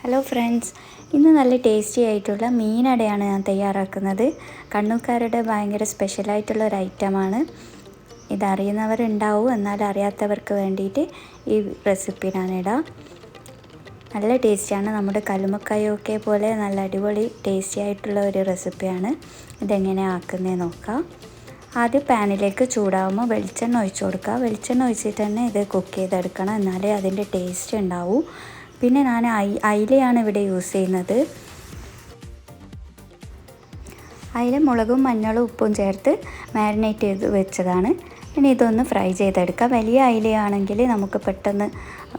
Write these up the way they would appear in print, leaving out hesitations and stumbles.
Hello friends, ഇന്ന് നല്ല tasty ആയിട്ടുള്ള മീനടയാണ് ഞാൻ തയ്യാറാക്കുന്നത്. കണ്ണൂക്കാരുടെ ഭയങ്കര സ്പെഷ്യലായിട്ടുള്ള ഒരു ഐറ്റമാണ്. ഇതറിയുന്നവരുണ്ടാവും, എന്നാൽ അറിയാത്തവർക്ക് വേണ്ടിയിട്ട് ഈ റെസിപ്പി ഞാനിടാം. നല്ല ടേസ്റ്റിയാണ്. നമ്മുടെ കല്ലുമ്മക്കായൊക്കെ പോലെ നല്ല അടിപൊളി ടേസ്റ്റി ആയിട്ടുള്ള ഒരു റെസിപ്പിയാണ്. ഇതെങ്ങനെയാണ് ആക്കുന്നത് നോക്കാം. ആദ്യം പാനിലേക്ക് ചൂടാകുമ്പോൾ വെളിച്ചെണ്ണ ഒഴിച്ച് കൊടുക്കുക. വെളിച്ചെണ്ണ ഒഴിച്ചിട്ട് തന്നെ ഇത് കുക്ക് ചെയ്തെടുക്കണം, എന്നാലേ അതിൻ്റെ ടേസ്റ്റ് ഉണ്ടാവൂ. പിന്നെ ഞാൻ അയിലയാണ് ഇവിടെ യൂസ് ചെയ്യുന്നത്. അയില മുളകും മഞ്ഞളും ഉപ്പും ചേർത്ത് മാരിനേറ്റ് ചെയ്ത് വെച്ചതാണ്. ഇനി ഇതൊന്ന് ഫ്രൈ ചെയ്തെടുക്കാം. വലിയ അയിലയാണെങ്കിൽ നമുക്ക് പെട്ടെന്ന്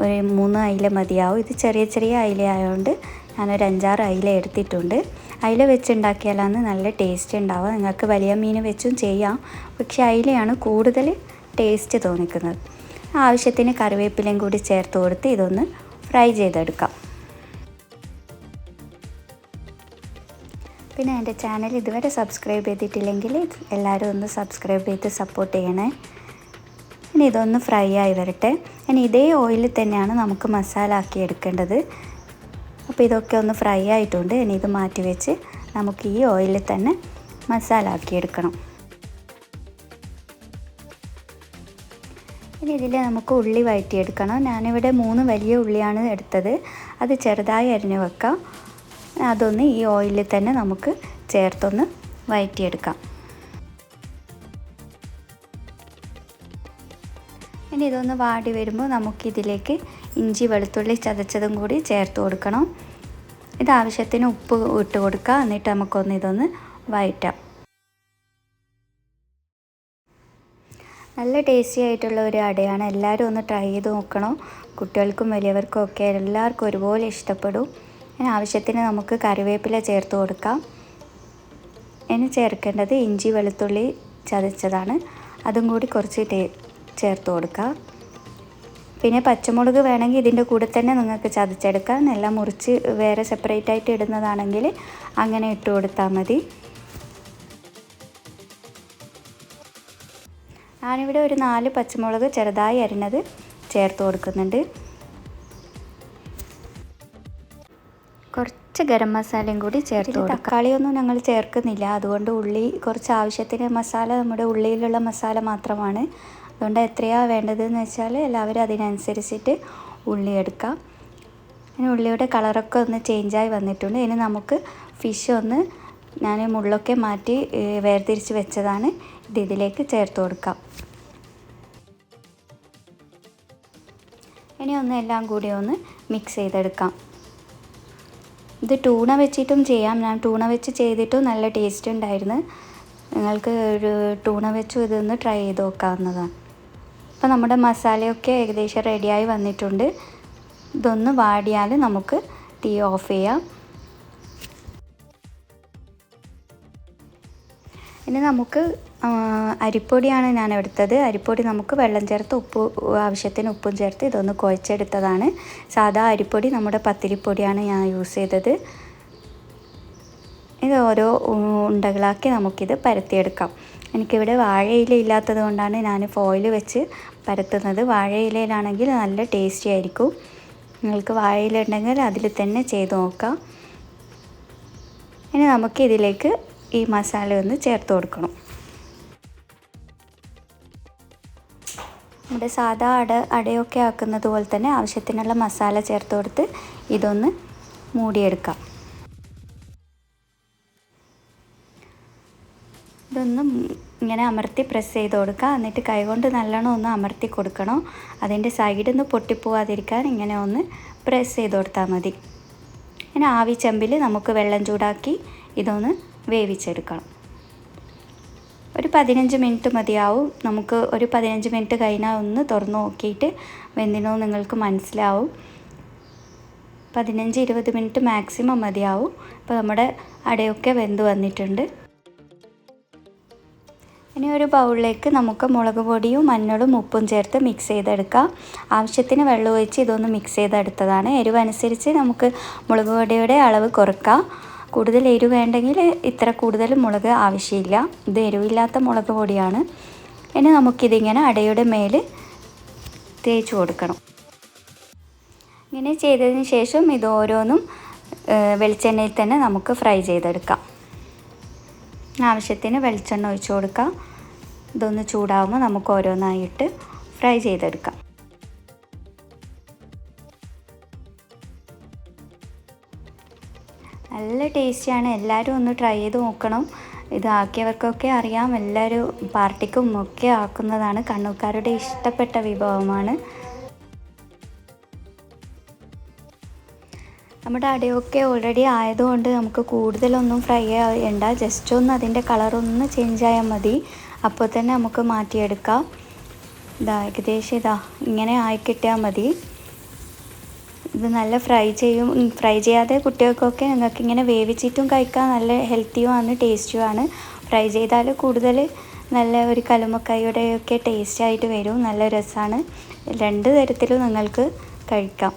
ഒരു 3 അയില മതിയാവും. ഇത് ചെറിയ ചെറിയ അയില ആയതുകൊണ്ട് ഞാനൊരു 5-6 അയില എടുത്തിട്ടുണ്ട്. അയില വെച്ചുണ്ടാക്കിയാലാണ് നല്ല ടേസ്റ്റ് ഉണ്ടാവുക. നിങ്ങൾക്ക് വലിയ മീൻ വെച്ചും ചെയ്യാം, പക്ഷേ അയിലയാണ് കൂടുതൽ ടേസ്റ്റ് തോന്നിക്കുന്നത്. ആവശ്യത്തിന് കറിവേപ്പിലയും കൂടി ചേർത്ത് കൊടുത്ത് ഇതൊന്ന് ഫ്രൈ ചെയ്തെടുക്കാം. പിന്നെ എൻ്റെ ചാനൽ ഇതുവരെ സബ്സ്ക്രൈബ് ചെയ്തിട്ടില്ലെങ്കിൽ എല്ലാവരും ഒന്ന് സബ്സ്ക്രൈബ് ചെയ്ത് സപ്പോർട്ട് ചെയ്യണേ. ഇനി ഇതൊന്ന് ഫ്രൈ ആയി വരട്ടെ. ഇനി ഇതേ ഓയിലിൽ തന്നെയാണ് നമുക്ക് മസാല ആക്കി എടുക്കേണ്ടത്. അപ്പോൾ ഇതൊക്കെ ഒന്ന് ഫ്രൈ ആയിട്ടുണ്ട്. ഇനി ഇത് മാറ്റി വെച്ച് നമുക്ക് ഈ ഓയിലിൽ തന്നെ മസാല ആക്കിയെടുക്കണം. ഇനി ഇതിൽ നമുക്ക് ഉള്ളി വഴറ്റിയെടുക്കണം. ഞാനിവിടെ 3 വലിയ ഉള്ളിയാണ് എടുത്തത്. അത് ചെറുതായി അരിഞ്ഞ് വെക്കാം. അതൊന്ന് ഈ ഓയിലിൽ തന്നെ നമുക്ക് ചേർത്തൊന്ന് വഴറ്റിയെടുക്കാം. ഇനി ഇതൊന്ന് വാടി വരുമ്പോൾ നമുക്കിതിലേക്ക് ഇഞ്ചി വെളുത്തുള്ളി ചതച്ചതും കൂടി ചേർത്ത് കൊടുക്കണം. ഇത് ആവശ്യത്തിന് ഉപ്പ് ഇട്ട് കൊടുക്കുക. എന്നിട്ട് നമുക്കൊന്ന് ഇതൊന്ന് വഴറ്റാം. നല്ല ടേസ്റ്റി ആയിട്ടുള്ള ഒരു അടയാണ്. എല്ലാവരും ഒന്ന് ട്രൈ ചെയ്ത് നോക്കണം. കുട്ടികൾക്കും വലിയവർക്കും ഒക്കെ എല്ലാവർക്കും ഒരുപോലെ ഇഷ്ടപ്പെടും. ഇനി ആവശ്യത്തിന് നമുക്ക് കറിവേപ്പില ചേർത്ത് കൊടുക്കാം. ഇനി ചേർക്കേണ്ടത് ഇഞ്ചി വെളുത്തുള്ളി ചതച്ചതാണ്. അതും കൂടി കുറച്ച് ചേർത്ത് കൊടുക്കുക. പിന്നെ പച്ചമുളക് വേണമെങ്കിൽ ഇതിൻ്റെ കൂടെ തന്നെ നിങ്ങൾക്ക് ചതച്ചെടുക്കാം. എല്ലാം മുറിച്ച് വേറെ സെപ്പറേറ്റ് ആയിട്ട് ഇടുന്നതാണെങ്കിൽ അങ്ങനെ ഇട്ട് കൊടുത്താൽ മതി. ഞാനിവിടെ ഒരു 4 പച്ചമുളക് ചെറുതായി അരിഞ്ഞത് ചേർത്ത് കൊടുക്കുന്നുണ്ട്. കുറച്ച് ഗരം മസാലയും കൂടി ചേർത്ത് കൊടുക്കുക. തക്കാളിയൊന്നും ഞങ്ങൾ ചേർക്കുന്നില്ല. അതുകൊണ്ട് ഉള്ളി കുറച്ച് ആവശ്യത്തിന് മസാല നമ്മുടെ ഉള്ളിയിലുള്ള മസാല മാത്രമാണ്. അതുകൊണ്ട് എത്രയാണ് വേണ്ടതെന്ന് വെച്ചാൽ എല്ലാവരും അതിനനുസരിച്ചിട്ട് ഉള്ളി എടുക്കാം. ഇനി ഉള്ളിയുടെ കളറൊക്കെ ഒന്ന് ചേഞ്ചായി വന്നിട്ടുണ്ട്. ഇനി നമുക്ക് ഫിഷ് ഒന്ന് ഞാൻ മുള്ളൊക്കെ മാറ്റി വേർതിരിച്ച് വെച്ചതാണ്. ഇതിലേക്ക് ചേർത്ത് കൊടുക്കാം. ഇനി ഒന്ന് എല്ലാം കൂടി ഒന്ന് മിക്സ് ചെയ്തെടുക്കാം. ഇത് ടൂണ വെച്ചിട്ടും ചെയ്യാം. ഞാൻ ടൂണ വെച്ച് ചെയ്തിട്ടും നല്ല ടേസ്റ്റ് ഉണ്ടായിരുന്നു. നിങ്ങൾക്ക് ഒരു ടൂണ വെച്ചും ഇതൊന്ന് ട്രൈ ചെയ്ത് നോക്കാവുന്നതാണ്. അപ്പോൾ നമ്മുടെ മസാലയൊക്കെ ഏകദേശം റെഡിയായി വന്നിട്ടുണ്ട്. ഇതൊന്ന് വാടിയാൽ നമുക്ക് തീ ഓഫ് ചെയ്യാം. ഇനി നമുക്ക് അരിപ്പൊടിയാണ് ഞാൻ എടുത്തത്. അരിപ്പൊടി നമുക്ക് വെള്ളം ചേർത്ത് ആവശ്യത്തിന് ഉപ്പും ചേർത്ത് ഇതൊന്ന് കുഴച്ചെടുത്തതാണ്. സാധാ അരിപ്പൊടി നമ്മുടെ പത്തിരിപ്പൊടിയാണ് ഞാൻ യൂസ് ചെയ്തത്. ഇത് ഓരോ ഉണ്ടകളാക്കി നമുക്കിത് പരത്തിയെടുക്കാം. എനിക്കിവിടെ വാഴയില ഇല്ലാത്തത് കൊണ്ടാണ് ഞാൻ ഫോയിൽ വെച്ച് പരത്തുന്നത്. വാഴയിലയിലാണെങ്കിൽ നല്ല ടേസ്റ്റി ആയിരിക്കും. നിങ്ങൾക്ക് വാഴയില ഉണ്ടെങ്കിൽ അതിൽ തന്നെ ചെയ്ത് നോക്കാം. ഇനി നമുക്ക് ഇതിലേക്ക് ഈ മസാല ഒന്ന് ചേർത്ത് കൊടുക്കണം. നമ്മുടെ സാധാ അടയൊക്കെ ആക്കുന്നത് പോലെ തന്നെ ആവശ്യത്തിനുള്ള മസാല ചേർത്ത് കൊടുത്ത് ഇതൊന്ന് മൂടിയെടുക്കാം. ഇതൊന്ന് ഇങ്ങനെ അമർത്തി പ്രസ് ചെയ്ത് കൊടുക്കുക. എന്നിട്ട് കൈകൊണ്ട് നല്ലോണം ഒന്ന് അമർത്തി കൊടുക്കണം. അതിൻ്റെ സൈഡിൽ നിന്ന് പൊട്ടിപ്പോവാതിരിക്കാൻ ഇങ്ങനെ ഒന്ന് പ്രസ് ചെയ്ത് കൊടുത്താൽ മതി. ഇങ്ങനെ ആവി ചെമ്പിൽ നമുക്ക് വെള്ളം ചൂടാക്കി ഇതൊന്ന് വേവിച്ചെടുക്കണം. ഒരു 15 മിനിറ്റ് മതിയാവും. നമുക്ക് ഒരു 15 മിനിറ്റ് കഴിഞ്ഞാൽ ഒന്ന് തുറന്ന് നോക്കിയിട്ട് വെന്തിനോ നിങ്ങൾക്ക് മനസ്സിലാവും. 15-20 മിനിറ്റ് മാക്സിമം മതിയാവും. അപ്പോൾ നമ്മുടെ അടയൊക്കെ വെന്ത് വന്നിട്ടുണ്ട്. ഇനി ഒരു ബൗളിലേക്ക് നമുക്ക് മുളക് പൊടിയും മഞ്ഞളും ഉപ്പും ചേർത്ത് മിക്സ് ചെയ്തെടുക്കാം. ആവശ്യത്തിന് വെള്ളം ഒഴിച്ച് ഇതൊന്ന് മിക്സ് ചെയ്തെടുത്തതാണ്. എരിവനുസരിച്ച് നമുക്ക് മുളക് പൊടിയുടെ അളവ് കുറക്കാം. കൂടുതൽ എരിവ് വേണ്ടെങ്കിൽ ഇത്ര കൂടുതൽ മുളക് ആവശ്യമില്ല. ഇത് എരിവില്ലാത്ത മുളക് പൊടിയാണ്. ഇനി നമുക്കിതിങ്ങനെ അടയുടെ മേൽ തേച്ച് കൊടുക്കണം. ഇങ്ങനെ ചെയ്തതിന് ശേഷം ഇത് ഓരോന്നും വെളിച്ചെണ്ണയിൽ തന്നെ നമുക്ക് ഫ്രൈ ചെയ്തെടുക്കാം. ആവശ്യത്തിന് വെളിച്ചെണ്ണ ഒഴിച്ച് കൊടുക്കാം. ഇതൊന്ന് ചൂടാകുമ്പോൾ നമുക്ക് ഓരോന്നായിട്ട് ഫ്രൈ ചെയ്തെടുക്കാം. നല്ല ടേസ്റ്റിയാണ്. എല്ലാവരും ഒന്ന് ട്രൈ ചെയ്ത് നോക്കണം. ഇത് ആക്കിയവർക്കൊക്കെ അറിയാം. എല്ലാവരും പാർട്ടിക്കും ഒക്കെ ആക്കുന്നതാണ്. കണ്ണൂർക്കാരുടെ ഇഷ്ടപ്പെട്ട വിഭവമാണ്. നമ്മുടെ അടയൊക്കെ ഓൾറെഡി ആയതുകൊണ്ട് നമുക്ക് കൂടുതലൊന്നും ഫ്രൈ ചെയ്യണ്ട. ജസ്റ്റ് ഒന്ന് അതിൻ്റെ കളറൊന്ന് ചേഞ്ച് ആയാൽ മതി. അപ്പോൾ തന്നെ നമുക്ക് മാറ്റിയെടുക്കാം. ഏകദേശം ഇങ്ങനെ ആയിക്കിട്ടിയാൽ മതി. ഇത് നല്ല ഫ്രൈ ചെയ്യാതെ കുട്ടികൾക്കൊക്കെ നിങ്ങൾക്ക് ഇങ്ങനെ വേവിച്ചിട്ടും കഴിക്കാൻ നല്ല ഹെൽത്തിയുമാണ്, ടേസ്റ്റിയുമാണ്. ഫ്രൈ ചെയ്താൽ കൂടുതൽ നല്ല ഒരു കല്ലുമ്മക്കായുടെയൊക്കെ ടേസ്റ്റായിട്ട് വരും. നല്ല രസമാണ്. 2 തരത്തിലും നിങ്ങൾക്ക് കഴിക്കാം.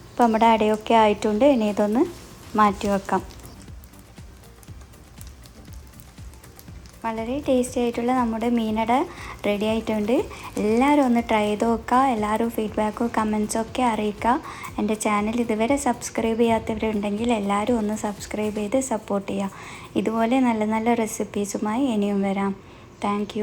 അപ്പോൾ നമ്മുടെ അടയൊക്കെ ആയിട്ടുണ്ട്. ഇനി ഇതൊന്ന് മാറ്റി വെക്കാം. വളരെ ടേസ്റ്റി ആയിട്ടുള്ള നമ്മുടെ മീനട റെഡി ആയിട്ടുണ്ട്. എല്ലാവരും ഒന്ന് ട്രൈ ചെയ്ത് നോക്കുക. എല്ലാവരും ഫീഡ്ബാക്കും കമൻസും ഒക്കെ അറിയിക്കുക. എൻ്റെ ചാനൽ ഇതുവരെ സബ്സ്ക്രൈബ് ചെയ്യാത്തവരുണ്ടെങ്കിൽ എല്ലാവരും ഒന്ന് സബ്സ്ക്രൈബ് ചെയ്ത് സപ്പോർട്ട് ചെയ്യുക. ഇതുപോലെ നല്ല നല്ല റെസിപ്പീസുമായി ഇനിയും വരാം. താങ്ക്